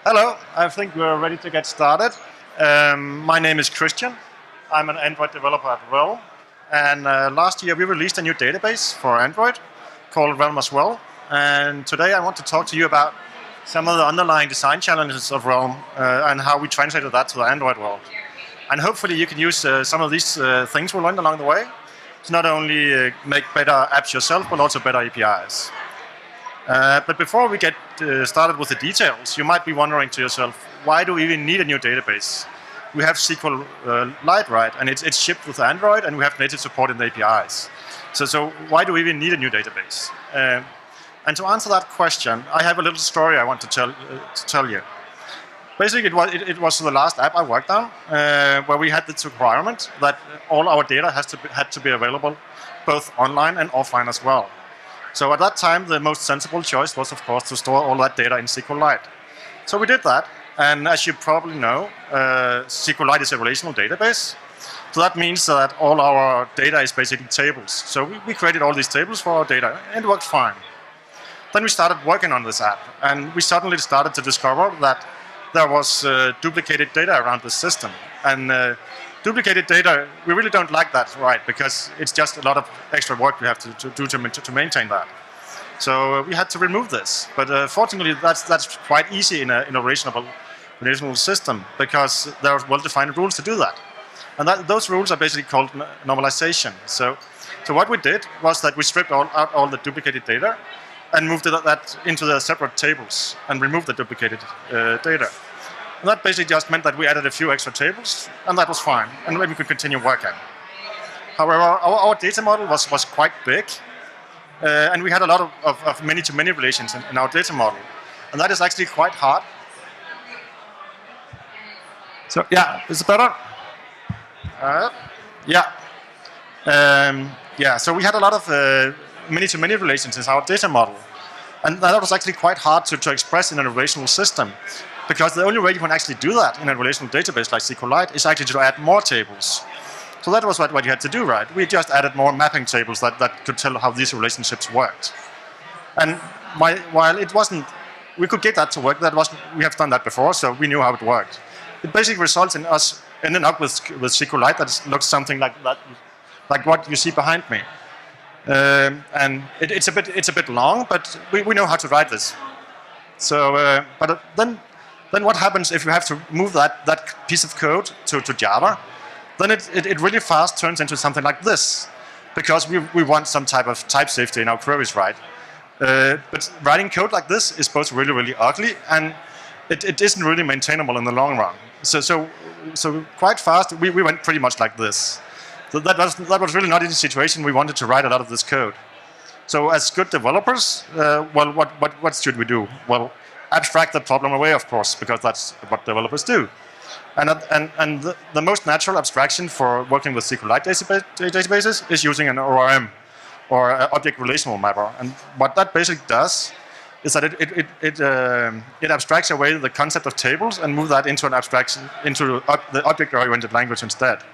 Hello, I think we're ready to get started. My name is Christian. I'm an Android developer at Realm. And last year we released a new database for Android called Realm as well. And today I want to talk to you about some of the underlying design challenges of Realm and how we translated that to the Android world. And hopefully you can use some of these things we learned along the way to not only make better apps yourself, but also better APIs. But before we get started with the details, you might be wondering to yourself, why do we even need a new database? We have SQLite, right? And it's shipped with Android, and we have native support in the APIs. So why do we even need a new database? And to answer that question, I have a little story I want to tell you. Basically, it was the last app I worked on, where we had this requirement that all our data had to be available, both online and offline as well. So at that time, the most sensible choice was, of course, to store all that data in SQLite. So we did that, and as you probably know, SQLite is a relational database. So that means that all our data is basically tables. So we created all these tables for our data, and it worked fine. Then we started working on this app, and we suddenly started to discover that there was duplicated data around the system. And duplicated data, we really don't like that, right? Because it's just a lot of extra work we have to do to maintain that. So we had to remove this. But fortunately, that's quite easy in a relational system because there are well-defined rules to do that. And those rules are basically called normalization. So what we did was that we stripped out all the duplicated data and moved that into the separate tables and removed the duplicated data. And that basically just meant that we added a few extra tables, and that was fine, and then we could continue working. However, our data model was quite big, and we had a lot of many-to-many relations in our data model, and that is actually quite hard. So yeah, is it better? So we had a lot of many-to-many relations in our data model, and that was actually quite hard to express in a relational system. Because the only way you can actually do that in a relational database like SQLite is actually to add more tables. So that was what you had to do, right? We just added more mapping tables that could tell how these relationships worked. And while it wasn't, we could get that to work, we have done that before, so we knew how it worked. It basically results in us ending up with SQLite that looks something like that, like what you see behind me. And it's a bit long, but we know how to write this. So, but then what happens if you have to move that piece of code to Java? Then it really fast turns into something like this, because we want some type of type safety in our queries, right? But writing code like this is both really, really ugly, and it isn't really maintainable in the long run. So quite fast, we went pretty much like this. So that was really not in the situation we wanted to write a lot of this code. So as good developers, well, what should we do? Well, abstract the problem away, of course, because that's what developers do. And the most natural abstraction for working with SQLite databases is using an ORM, or an object relational mapper. And what that basically does is that it abstracts away the concept of tables and move that into an abstraction into the object-oriented language instead.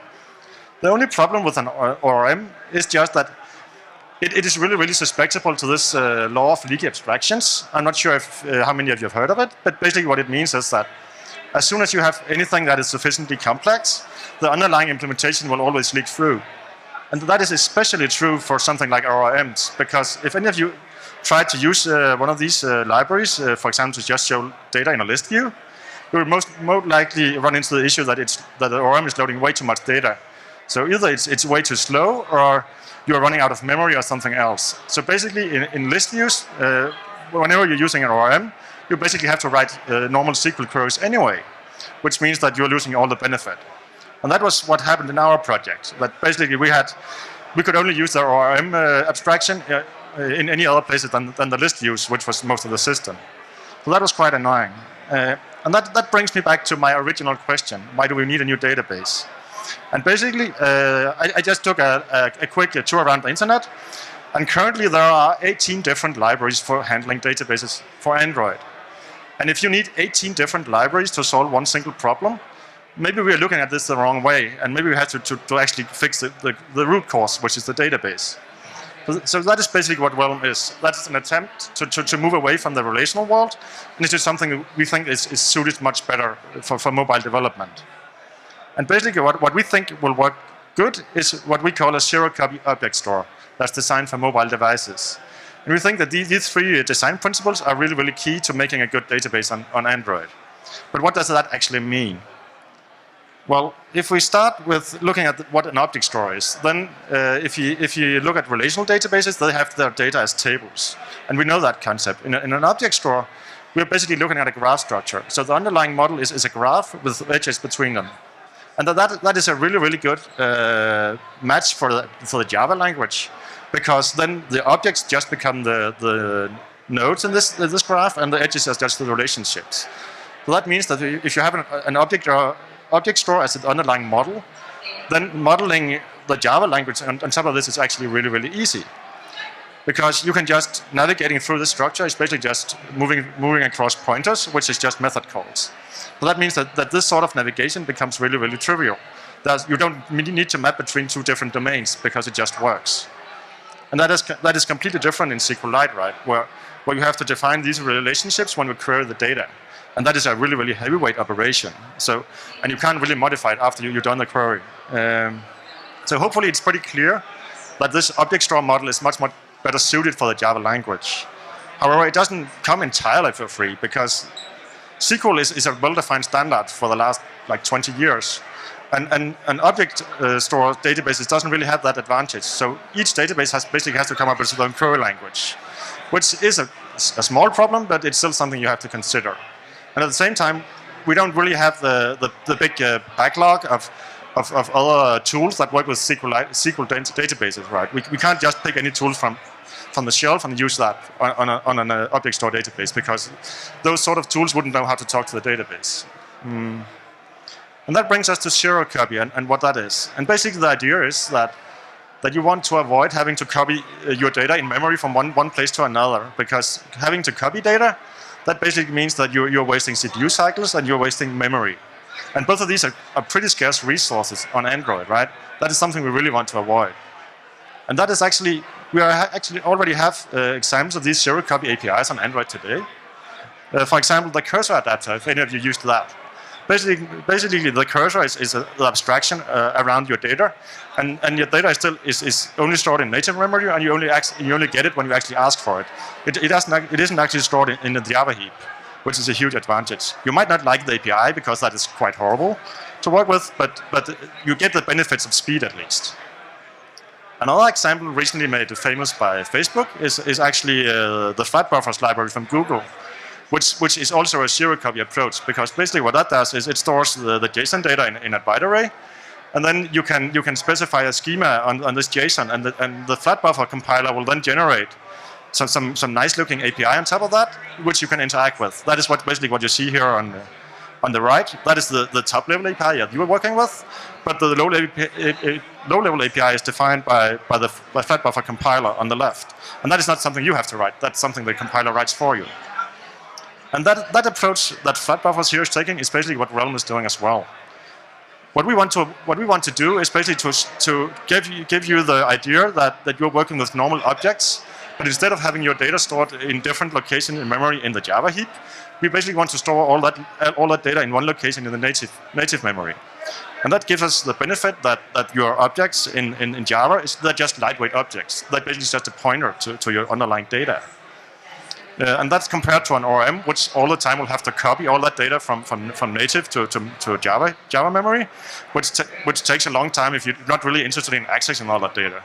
The only problem with an ORM is just that it is really, really susceptible to this law of leaky abstractions. I'm not sure how many of you have heard of it, but basically what it means is that as soon as you have anything that is sufficiently complex, the underlying implementation will always leak through. And that is especially true for something like ORMs, because if any of you try to use one of these libraries, for example, to just show data in a list view, you will most likely run into the issue that the ORM is loading way too much data. So either it's way too slow, or you're running out of memory or something else. So basically, in list views, whenever you're using an ORM, you basically have to write normal SQL queries anyway, which means that you're losing all the benefit. And that was what happened in our project. That basically we could only use the ORM abstraction in any other places than the list views, which was most of the system. So that was quite annoying. And that brings me back to my original question: why do we need a new database? And basically, I just took a quick tour around the internet, and currently there are 18 different libraries for handling databases for Android. And if you need 18 different libraries to solve one single problem, maybe we're looking at this the wrong way, and maybe we have to actually fix the root cause, which is the database. So that is basically what Realm is. That's an attempt to move away from the relational world and into something we think is suited much better for mobile development. And basically what we think will work good is what we call a zero-copy object store that's designed for mobile devices. And we think that these three design principles are really, really key to making a good database on Android. But what does that actually mean? Well, if we start with looking at what an object store is, then if you look at relational databases, they have their data as tables. And we know that concept. In an object store, we're basically looking at a graph structure. So the underlying model is a graph with edges between them. And that is a really, really good match for the Java language, because then the objects just become the nodes in this graph, and the edges are just the relationships. So that means that if you have an object store as an underlying model, then modeling the Java language on top of this is actually really, really easy. Because you can just, navigating through the structure is basically just moving across pointers, which is just method calls. So that means that this sort of navigation becomes really, really trivial. You don't need to map between two different domains because it just works. And that is completely different in SQLite, right? Where you have to define these relationships when you query the data. And that is a really, really heavyweight operation. And you can't really modify it after you've done the query. So hopefully it's pretty clear that this object store model is much more better suited for the Java language. However, it doesn't come entirely for free, because SQL is a well-defined standard for the last 20 years. And an object store databases doesn't really have that advantage. So each database basically has to come up with its own query language, which is a small problem, but it's still something you have to consider. And at the same time, we don't really have the big backlog of other tools that work with SQL databases, right? We can't just pick any tools from the shelf and use that on an object store database, because those sort of tools wouldn't know how to talk to the database. And that brings us to zero copy and what that is. And basically the idea is that you want to avoid having to copy your data in memory from one place to another, because having to copy data, that basically means that you're wasting CPU cycles and you're wasting memory. And both of these are pretty scarce resources on Android, right? That is something we really want to avoid. And that is actually, we already have examples of these zero-copy APIs on Android today. For example, the cursor adapter, if any of you used that. Basically the cursor is the abstraction around your data, and your data is only stored in native memory, and you only get it when you actually ask for it. It isn't actually stored in the Java heap, which is a huge advantage. You might not like the API because that is quite horrible to work with, but you get the benefits of speed at least. Another example recently made famous by Facebook is actually the flat buffers library from Google, which is also a zero-copy approach, because basically what that does is it stores the JSON data in a byte array, and then you can specify a schema on this JSON, and the flat buffer compiler will then generate some nice-looking API on top of that, which you can interact with. That is basically what you see here on the right. That is the top-level API that you were working with, but the low-level API is defined by the flat buffer compiler on the left, and that is not something you have to write. That's something the compiler writes for you. And that approach that flat buffers here is taking is basically what Realm is doing as well. What we want to do is basically to give you the idea that you're working with normal objects, but instead of having your data stored in different locations in memory in the Java heap, we basically want to store all that data in one location in the native memory. And that gives us the benefit that your objects in Java they're just lightweight objects. That basically is just a pointer to your underlying data. And that's compared to an ORM, which all the time will have to copy all that data from native to Java memory, which takes a long time if you're not really interested in accessing all that data.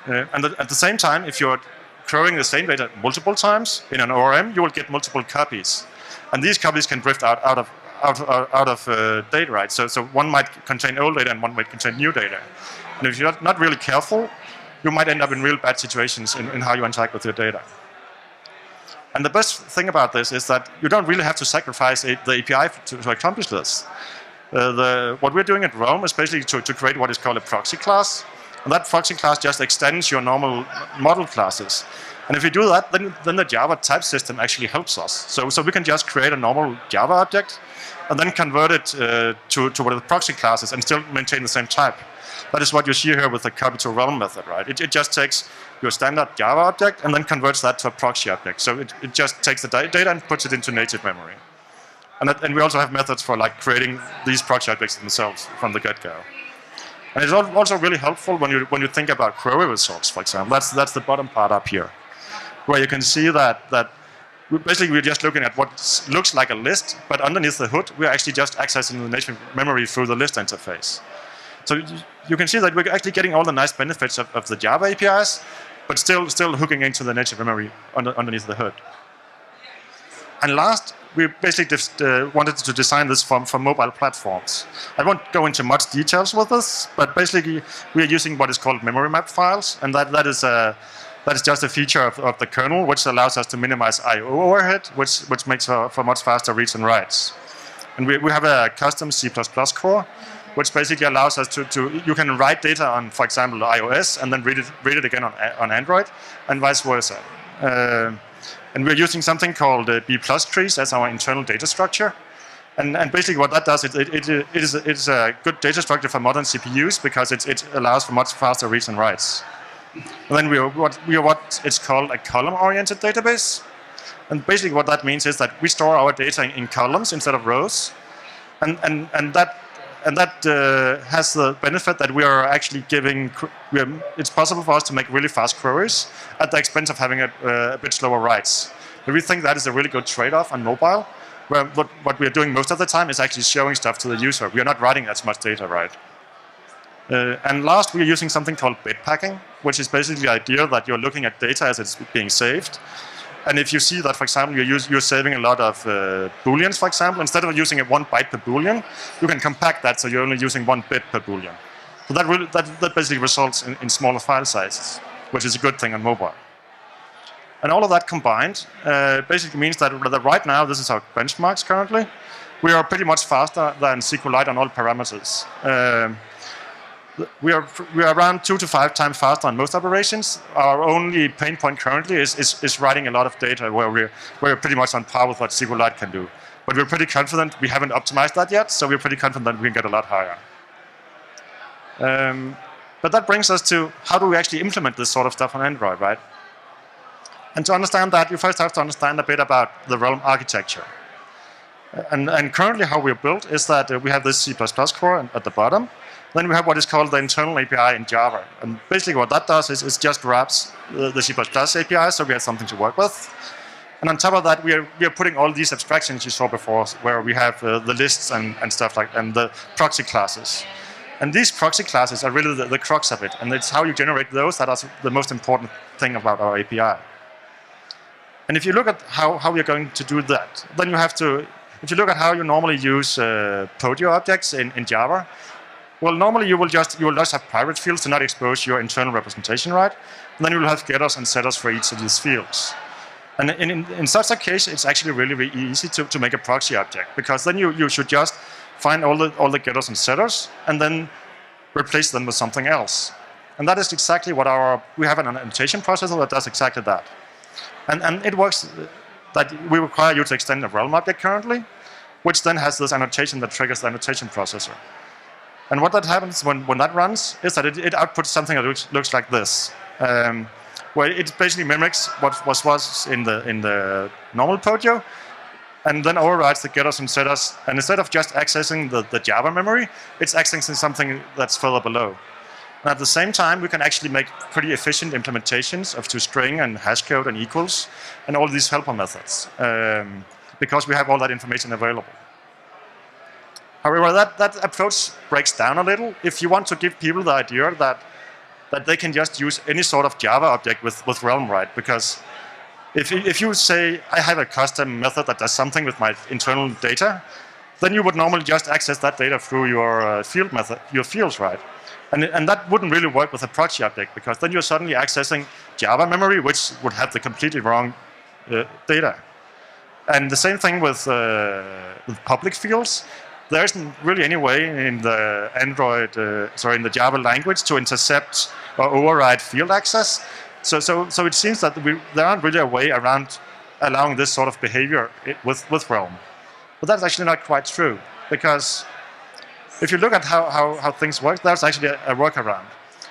And at the same time, if you're querying the same data multiple times in an ORM, you will get multiple copies, and these copies can drift out of data, right? So one might contain old data and one might contain new data, and if you're not really careful, you might end up in real bad situations in how you interact with your data. And the best thing about this is that you don't really have to sacrifice the API to accomplish this. What we're doing at Realm is basically to create what is called a proxy class. And that proxy class just extends your normal model classes. And if you do that, then the Java type system actually helps us. So we can just create a normal Java object, and then convert it to one of the proxy classes and still maintain the same type. That is what you see here with the copy to realm method, right? It just takes your standard Java object and then converts that to a proxy object. So it just takes the data and puts it into native memory. And we also have methods for like creating these proxy objects themselves from the get-go. And it's also really helpful when you think about query results, for example. That's the bottom part up here, where you can see that basically we're just looking at what looks like a list, but underneath the hood, we're actually just accessing the native memory through the list interface. So you can see that we're actually getting all the nice benefits of the Java APIs, but still hooking into the native memory underneath the hood. And last, we basically wanted to design this for mobile platforms. I won't go into much details with this, but basically we are using what is called memory map files, and that is just a feature of the kernel, which allows us to minimize I/O overhead, which makes for much faster reads and writes. And we have a custom C++ core, which basically allows us you can write data on, for example, iOS, and then read it again on Android, and vice versa. And we're using something called B+ trees as our internal data structure. And basically what that does, it is a good data structure for modern CPUs because it allows for much faster reads and writes. And then we are what is called a column-oriented database. And basically what that means is that we store our data in columns instead of rows. And that has the benefit that we are actually it's possible for us to make really fast queries at the expense of having a bit slower writes. But we think that is a really good trade-off on mobile, where what we are doing most of the time is actually showing stuff to the user. We are not writing as much data, right? And last, we are using something called bit packing, which is basically the idea that you're looking at data as it's being saved. And if you see that, for example, you're saving a lot of booleans, for example, instead of using 1 byte per boolean, you can compact that so you're only using 1 bit per boolean. So that basically results in smaller file sizes, which is a good thing on mobile. And all of that combined basically means that right now, this is our benchmarks currently, we are pretty much faster than SQLite on all parameters. We are around 2 to 5 times faster on most operations. Our only pain point currently is writing a lot of data where we're pretty much on par with what SQLite can do. But we're pretty confident, we haven't optimized that yet, so we're pretty confident that we can get a lot higher. But that brings us to how do we actually implement this sort of stuff on Android, right? And to understand that, you first have to understand a bit about the Realm architecture. And currently how we're built is that we have this C++ core at the bottom. Then we have what is called the internal API in Java. And basically what that does is just wraps the C++ API so we have something to work with. And on top of that, we are putting all these abstractions you saw before, where we have the lists and stuff and the proxy classes. And these proxy classes are really the crux of it. And it's how you generate those that are the most important thing about our API. And if you look at how we're going to do that, then you have to, if you look at how you normally use Podio objects in Java, well, normally you will just have private fields to not expose your internal representation, right? And then you will have getters and setters for each of these fields. And in such a case, it's actually really, really easy to make a proxy object, because then you should just find all the getters and setters and then replace them with something else. And that is exactly what we have an annotation processor that does exactly that. And it works that we require you to extend a realm object currently, which then has this annotation that triggers the annotation processor. And what that happens when that runs is that it outputs something that looks like this, where it basically mimics what was in the normal Podio, and then overrides the getters and setters. And instead of just accessing the Java memory, it's accessing something that's further below. And at the same time, we can actually make pretty efficient implementations of toString and hashcode and equals and all these helper methods, because we have all that information available. However, that approach breaks down a little if you want to give people the idea that they can just use any sort of Java object with Realm, right? Because if you say, I have a custom method that does something with my internal data, then you would normally just access that data through your field method, your fields, right? And that wouldn't really work with a proxy object, because then you're suddenly accessing Java memory, which would have the completely wrong data. And the same thing with public fields. There isn't really any way in the in the Java language to intercept or override field access. So it seems that there aren't really a way around allowing this sort of behavior with Realm. But that's actually not quite true, because if you look at how things work, there's actually a workaround.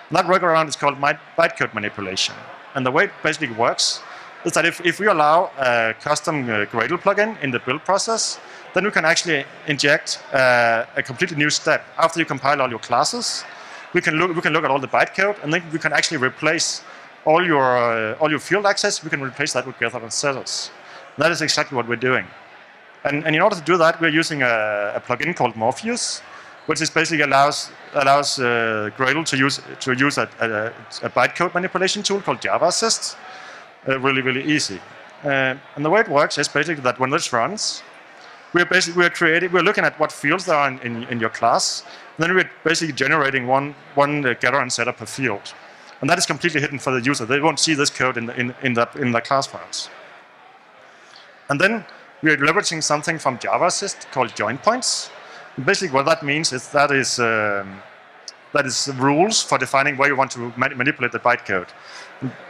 And that workaround is called bytecode manipulation. And the way it basically works is that if we allow a custom Gradle plugin in the build process, then we can actually inject a completely new step. After you compile all your classes, we can look at all the bytecode, and then we can actually replace all your field access. We can replace that with getters and setters. And that is exactly what we're doing. And in order to do that, we're using a plugin called Morpheus, which is basically allows Gradle to use a bytecode manipulation tool called Java Assist. Really, really easy. And the way it works is basically that when this runs, we're looking at what fields there are in your class. And then we're basically generating one getter and setter per field, and that is completely hidden for the user. They won't see this code in the class files. And then we're leveraging something from Java Assist called join points. And basically, what that means is that is rules for defining where you want to manipulate the bytecode.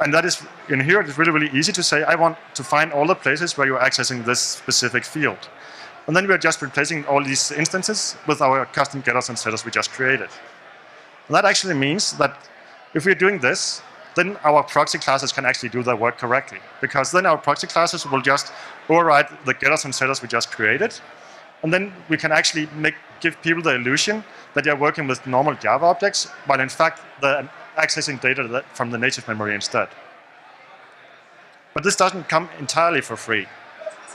And that is, in here, it's really, really easy to say, I want to find all the places where you're accessing this specific field. And then we're just replacing all these instances with our custom getters and setters we just created. And that actually means that if we're doing this, then our proxy classes can actually do their work correctly. Because then our proxy classes will just override the getters and setters we just created. And then we can actually give people the illusion that they're working with normal Java objects, while in fact they're accessing data from the native memory instead. But this doesn't come entirely for free.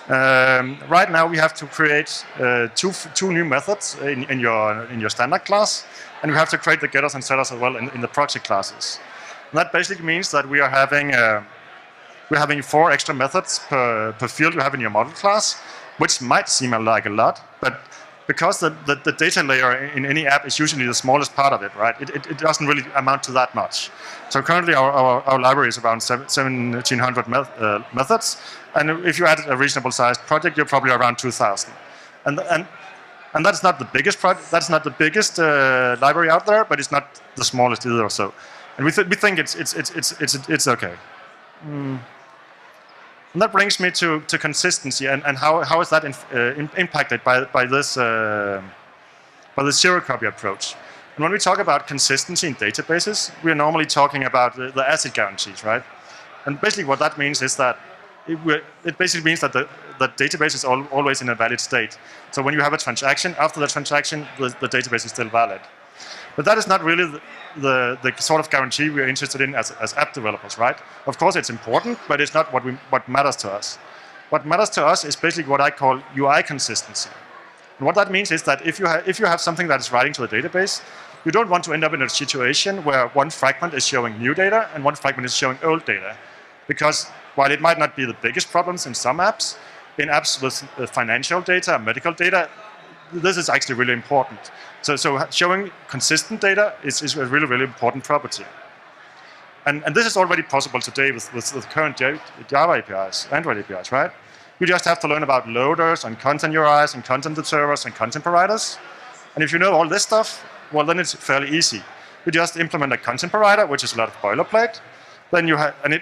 Right now we have to create two new methods in your standard class, and we have to create the getters and setters as well in the proxy classes. And that basically means that we're having 4 extra methods per field you have in your model class, which might seem like a lot, but because the data layer in any app is usually the smallest part of it, right? It doesn't really amount to that much. So currently our library is around 1,700 methods, and if you add a reasonable sized project, you're probably around 2,000. And that's not the biggest that's not the biggest library out there, but it's not the smallest either. So, and we think it's okay. And that brings me to consistency and how is that impacted by this zero copy approach. And when we talk about consistency in databases, we're normally talking about the ACID guarantees, right? And basically what that means is that it basically means that the database is always in a valid state. So when you have a transaction, after the transaction, the database is still valid. But that is not really the sort of guarantee we're interested in as app developers, right? Of course, it's important, but it's not what matters to us. What matters to us is basically what I call UI consistency. And what that means is that if you have something that is writing to the database, you don't want to end up in a situation where one fragment is showing new data and one fragment is showing old data. Because while it might not be the biggest problems in some apps, in apps with financial data, medical data, this is actually really important. So showing consistent data is a really, really important property. And this is already possible today with current Java APIs, Android APIs, right? You just have to learn about loaders and content URIs and content observers and content providers. And if you know all this stuff, well, then it's fairly easy. You just implement a content provider, which is a lot of boilerplate. Then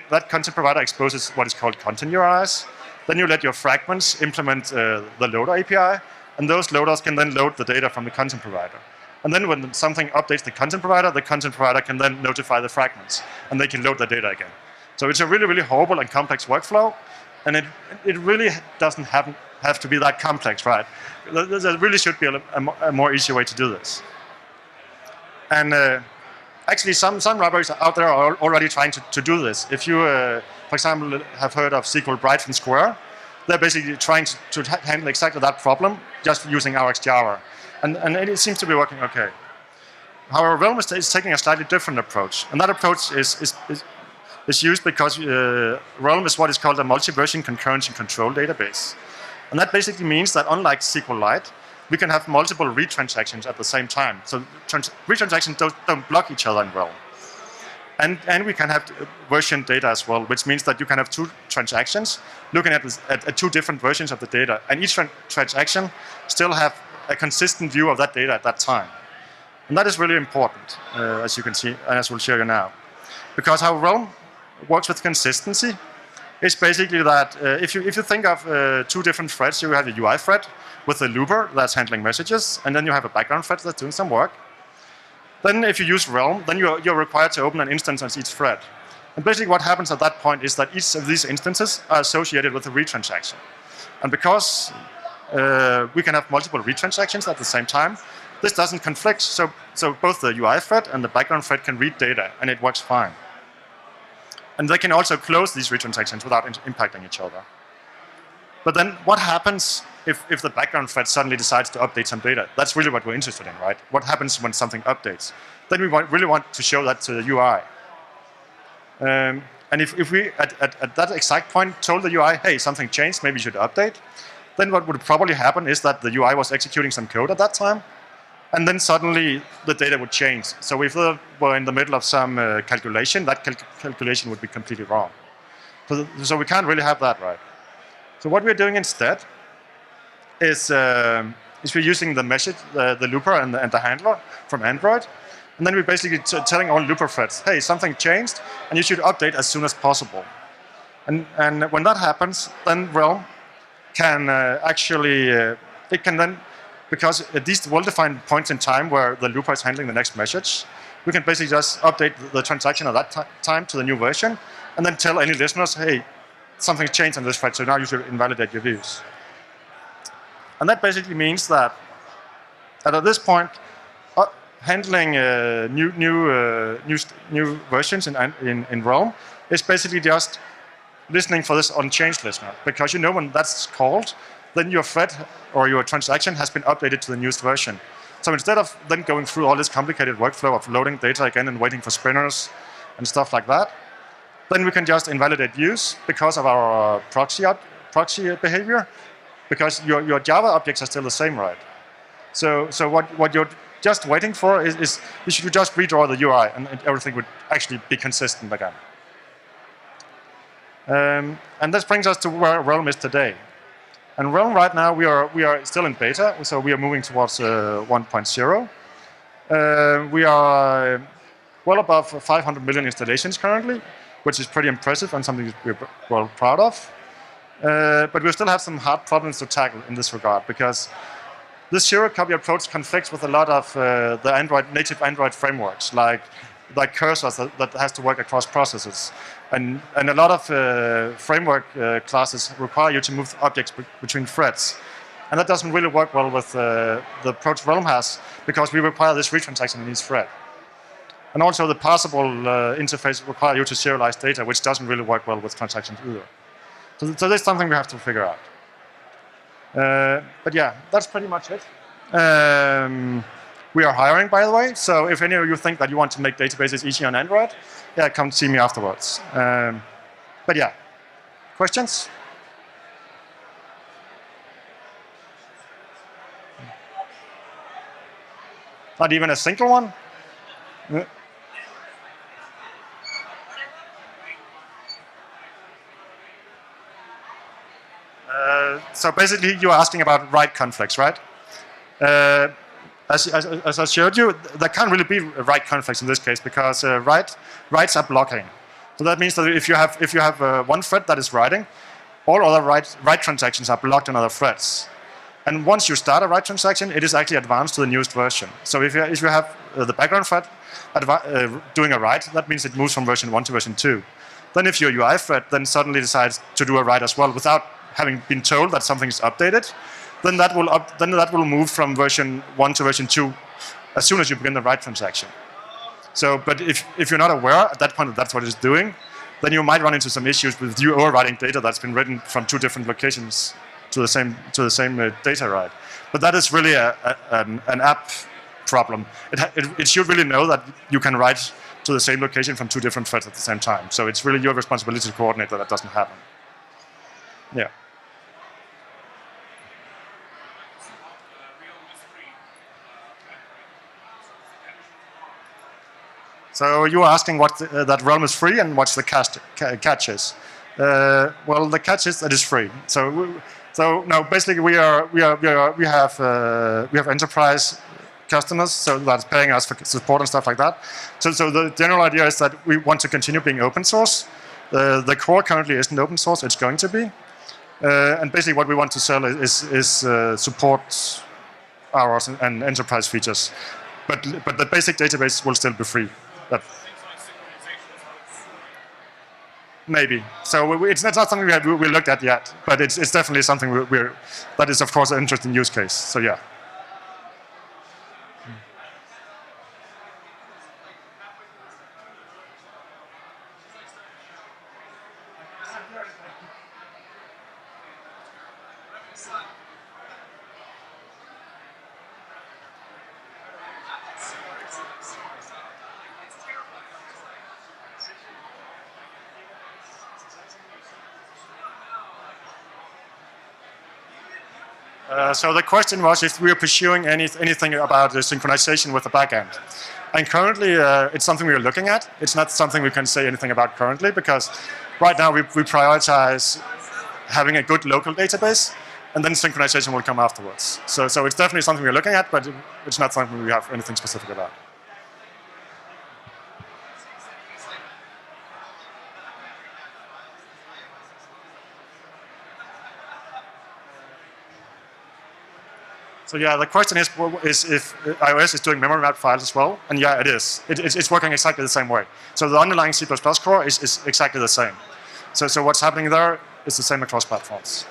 that content provider exposes what is called content URIs. Then you let your fragments implement the loader API. And those loaders can then load the data from the content provider. And then when something updates the content provider can then notify the fragments, and they can load the data again. So it's a really, really horrible and complex workflow, and it really doesn't have to be that complex, right? There really should be a more easy way to do this. And actually, some libraries out there are already trying to do this. If you, for example, have heard of SQL Byte from Square, they're basically trying to handle exactly that problem just using RxJava. And it seems to be working okay. However, Realm is taking a slightly different approach. And that approach is used because Realm is what is called a multi-version concurrency control database. And that basically means that unlike SQLite, we can have multiple read transactions at the same time. So read transactions don't block each other in Realm. And we can have version data as well, which means that you can have 2 transactions looking at 2 different versions of the data. And each transaction still have a consistent view of that data at that time. And that is really important, as you can see, and as we'll show you now. Because how Realm works with consistency is basically that if you think of 2 different threads, you have a UI thread with the looper that's handling messages, and then you have a background thread that's doing some work. Then if you use Realm, then you're required to open an instance on each thread. And basically what happens at that point is that each of these instances are associated with a read transaction. And because we can have multiple read transactions at the same time, this doesn't conflict. So both the UI thread and the background thread can read data, and it works fine. And they can also close these read transactions without impacting each other. But then what happens if the background thread suddenly decides to update some data? That's really what we're interested in, right? What happens when something updates? Then we really want to show that to the UI. And if we, at that exact point, told the UI, hey, something changed, maybe you should update, then what would probably happen is that the UI was executing some code at that time, and then suddenly the data would change. So if we were in the middle of some calculation, that calculation would be completely wrong. So we can't really have that, right? So what we're doing instead is we're using the message, the looper and the handler from Android, and then we're basically telling all looper threads, hey, something changed, and you should update as soon as possible. And when that happens, then Realm can it can then, because at these well-defined points in time where the looper is handling the next message, we can basically just update the transaction at that time to the new version, and then tell any listeners, hey, something changed on this thread, so now you should invalidate your views. And that basically means that at this point, handling new versions in Realm is basically just listening for this unchanged listener, because you know when that's called, then your thread or your transaction has been updated to the newest version. So instead of then going through all this complicated workflow of loading data again and waiting for spinners and stuff like that, then we can just invalidate views because of our proxy behavior, because your Java objects are still the same, right? So what you're just waiting for is you should just redraw the UI, and everything would actually be consistent again. And this brings us to where Realm is today. And Realm right now, we are still in beta, so we are moving towards 1.0. We are well above 500 million installations currently, which is pretty impressive and something we're well proud of. But we still have some hard problems to tackle in this regard, because this zero-copy approach conflicts with a lot of the native Android frameworks, like cursors that has to work across processes. And a lot of framework classes require you to move objects between threads. And that doesn't really work well with the approach Realm has, because we require this read transaction in each thread. And also the parsable interface requires you to serialize data, which doesn't really work well with transactions either. So that's something we have to figure out. But yeah, that's pretty much it. We are hiring, by the way, so if any of you think that you want to make databases easy on Android, yeah, come see me afterwards. But yeah, questions? Not even a single one? So basically, you are asking about write conflicts, right? As I showed you, there can't really be write conflicts in this case, because writes are blocking. So that means that if you have one thread that is writing, all other write transactions are blocked on other threads. And once you start a write transaction, it is actually advanced to the newest version. So if you have the background thread doing a write, that means it moves from version 1 to version 2. Then if your UI thread then suddenly decides to do a write as well without having been told that something is updated, then that will move from version 1 to version 2 as soon as you begin the write transaction. So, but if you're not aware at that point that that's what it's doing, then you might run into some issues with you overwriting data that's been written from two different locations to the same data write. But that is really an app problem. It should really know that you can write to the same location from two different threads at the same time. So it's really your responsibility to coordinate that doesn't happen. Yeah. So you were asking what that Realm is free and what's the catch is. Well, the catch is that it's free. So no, basically we have enterprise customers, so that's paying us for support and stuff like that. So the general idea is that we want to continue being open source. The core currently isn't open source; it's going to be. And basically what we want to sell is support hours and enterprise features. But the basic database will still be free. That, maybe. So it's not something we looked at yet, but it's definitely something that is, of course, an interesting use case. So yeah. So the question was if we are pursuing anything about the synchronization with the backend. And currently, it's something we are looking at. It's not something we can say anything about currently because right now we prioritize having a good local database, and then synchronization will come afterwards. So it's definitely something we're looking at, but it's not something we have anything specific about. So yeah, the question is if iOS is doing memory map files as well, and yeah, it is. It's working exactly the same way. So the underlying C++ core is exactly the same. So what's happening there is the same across platforms.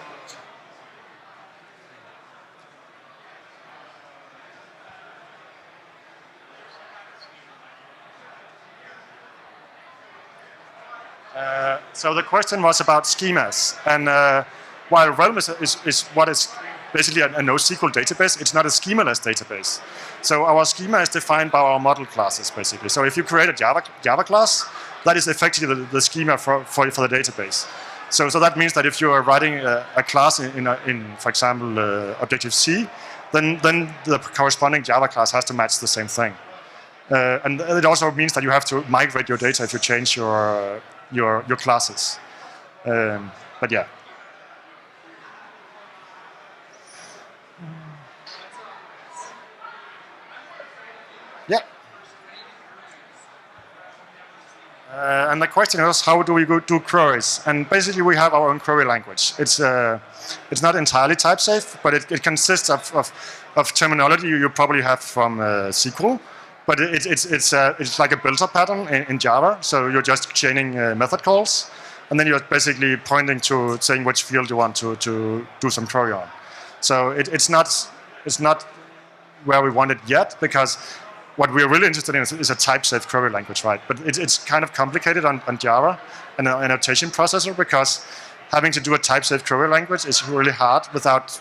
So the question was about schemas, and while Realm is what is basically a NoSQL database, it's not a schemaless database. So our schema is defined by our model classes, basically. So if you create a Java class, that is effectively the schema for the database. So that means that if you are writing a class in for example, Objective-C, then the corresponding Java class has to match the same thing. And it also means that you have to migrate your data if you change your classes. But yeah. Yeah. And the question is, how do we do queries? And basically, we have our own query language. It's not entirely type safe, but it consists of terminology you probably have from SQL. But it's like a build-up pattern in Java. So you're just chaining method calls, and then you're basically pointing to saying which field you want to do some query on. So it's not where we want it yet, because what we're really interested in is a type-safe query language, right? But it's kind of complicated on Java and an annotation processor, because having to do a type-safe query language is really hard without.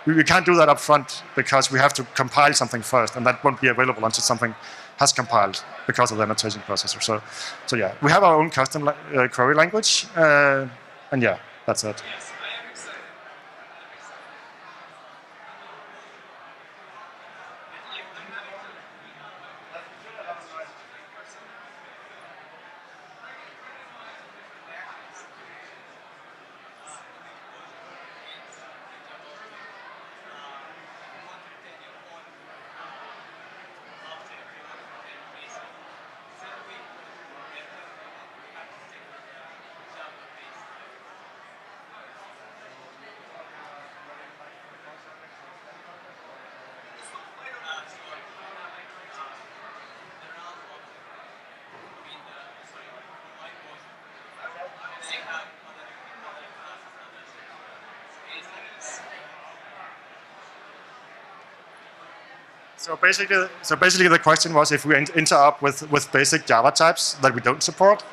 We can't do that up front because we have to compile something first, and that won't be available until something has compiled because of the annotation processor. So yeah, we have our own custom query language, and yeah, that's it. So basically, the question was if we interop with basic Java types that we don't support,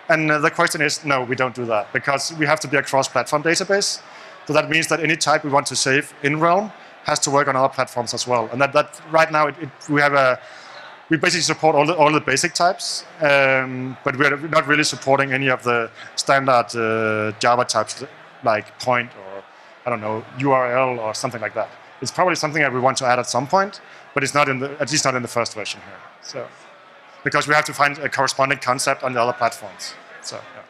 and the question is no, we don't do that because we have to be a cross-platform database. So that means that any type we want to save in Realm has to work on other platforms as well. And that right now we basically support all the basic types, but we're not really supporting any of the standard Java types like point or I don't know URL or something like that. It's probably something that we want to add at some point, but it's not at least not in the first version here. So, because we have to find a corresponding concept on the other platforms. So, yeah.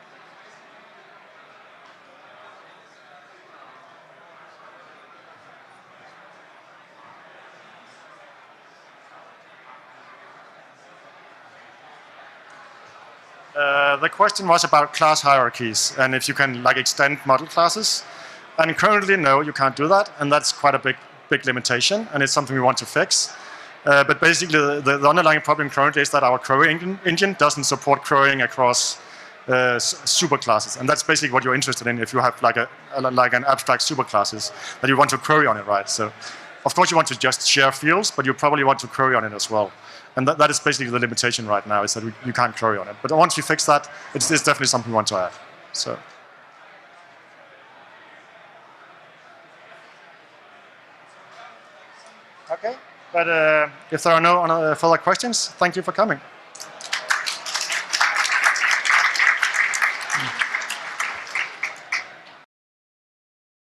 The question was about class hierarchies and if you can like extend model classes. And currently, no, you can't do that, and that's quite a big limitation, and it's something we want to fix. But basically, the underlying problem currently is that our query engine doesn't support querying across superclasses, and that's basically what you're interested in if you have like an abstract superclasses that you want to query on it, right? So, of course, you want to just share fields, but you probably want to query on it as well. And that is basically the limitation right now, is that you can't query on it. But once we fix that, it's definitely something we want to add. So. Okay, but if there are no further questions, thank you for coming.